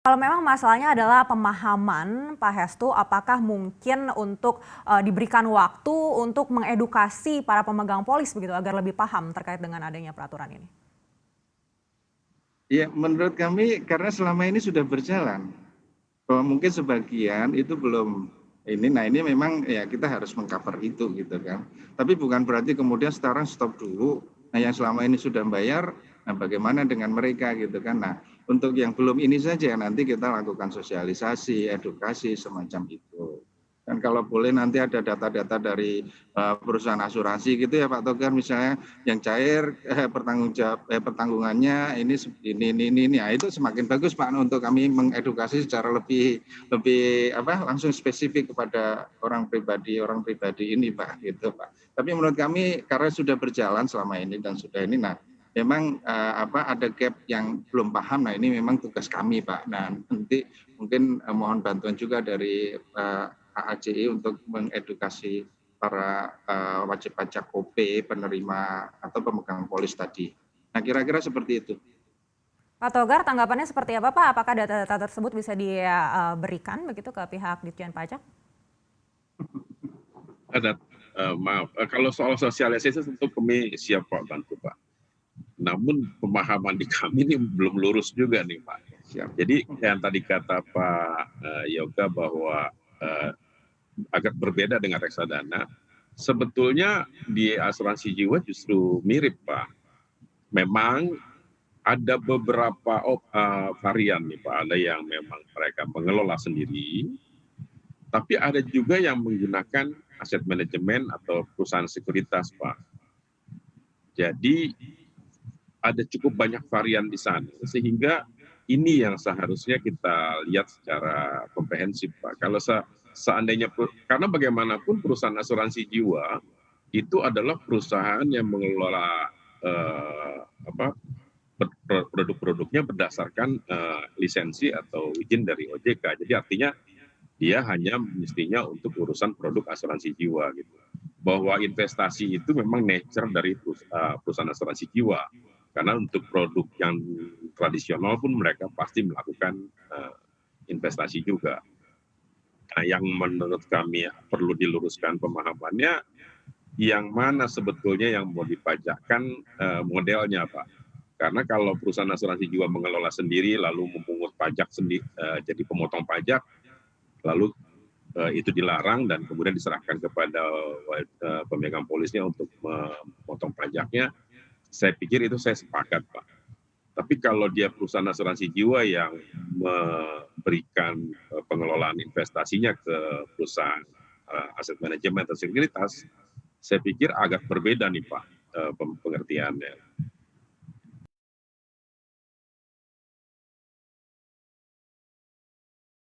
Kalau memang masalahnya adalah pemahaman, Pak Hestu, apakah mungkin untuk diberikan waktu untuk mengedukasi para pemegang polis begitu agar lebih paham terkait dengan adanya peraturan ini? Ya, menurut kami karena selama ini sudah berjalan, bahwa mungkin sebagian itu belum ini, nah ini memang ya kita harus mengcover itu gitu kan. Tapi bukan berarti kemudian sekarang stop dulu. Nah yang selama ini sudah bayar, nah bagaimana dengan mereka gitu kan. Nah untuk yang belum ini saja nanti kita lakukan sosialisasi, edukasi semacam itu. Dan kalau boleh nanti ada data-data dari perusahaan asuransi gitu ya Pak Togar, misalnya yang cair pertanggungannya ini. Ya, itu semakin bagus Pak untuk kami mengedukasi secara lebih langsung spesifik kepada orang pribadi ini Pak gitu Pak. Tapi menurut kami karena sudah berjalan selama ini dan sudah ini, nah memang ada gap yang belum paham. Nah ini memang tugas kami Pak. Nah nanti mungkin mohon bantuan juga dari AACI untuk mengedukasi para wajib pajak OP, penerima atau pemegang polis tadi. Nah kira-kira seperti itu. Pak Togar, tanggapannya seperti apa Pak? Apakah data-data tersebut bisa diberikan begitu ke pihak Ditjen Pajak? Maaf, kalau soal sosialisasi tentu kami siap Pak bantu Pak. Namun pemahaman di kami ini belum lurus juga nih Pak. Siap. Jadi yang tadi kata Pak Yoga bahwa agak berbeda dengan reksadana, sebetulnya di asuransi jiwa justru mirip Pak. Memang ada beberapa varian nih Pak, ada yang memang mereka mengelola sendiri, tapi ada juga yang menggunakan aset manajemen atau perusahaan sekuritas Pak. Jadi ada cukup banyak varian di sana, sehingga ini yang seharusnya kita lihat secara komprehensif Pak. Kalau seandainya, karena bagaimanapun perusahaan asuransi jiwa itu adalah perusahaan yang mengelola produk-produknya berdasarkan lisensi atau izin dari OJK. Jadi artinya dia hanya mestinya untuk urusan produk asuransi jiwa gitu. Bahwa investasi itu memang nature dari perusahaan asuransi jiwa. Karena untuk produk yang tradisional pun mereka pasti melakukan investasi juga. Nah, yang menurut kami perlu diluruskan pemahamannya, yang mana sebetulnya yang mau dipajakkan modelnya Pak. Karena kalau perusahaan asuransi jiwa mengelola sendiri lalu memungut pajak sendiri, jadi pemotong pajak, lalu itu dilarang dan kemudian diserahkan kepada pemegang polisnya untuk memotong pajaknya, saya pikir itu saya sepakat Pak. Tapi kalau dia perusahaan asuransi jiwa yang memberikan pengelolaan investasinya ke perusahaan aset manajemen atau sekuritas, saya pikir agak berbeda nih Pak pengertiannya.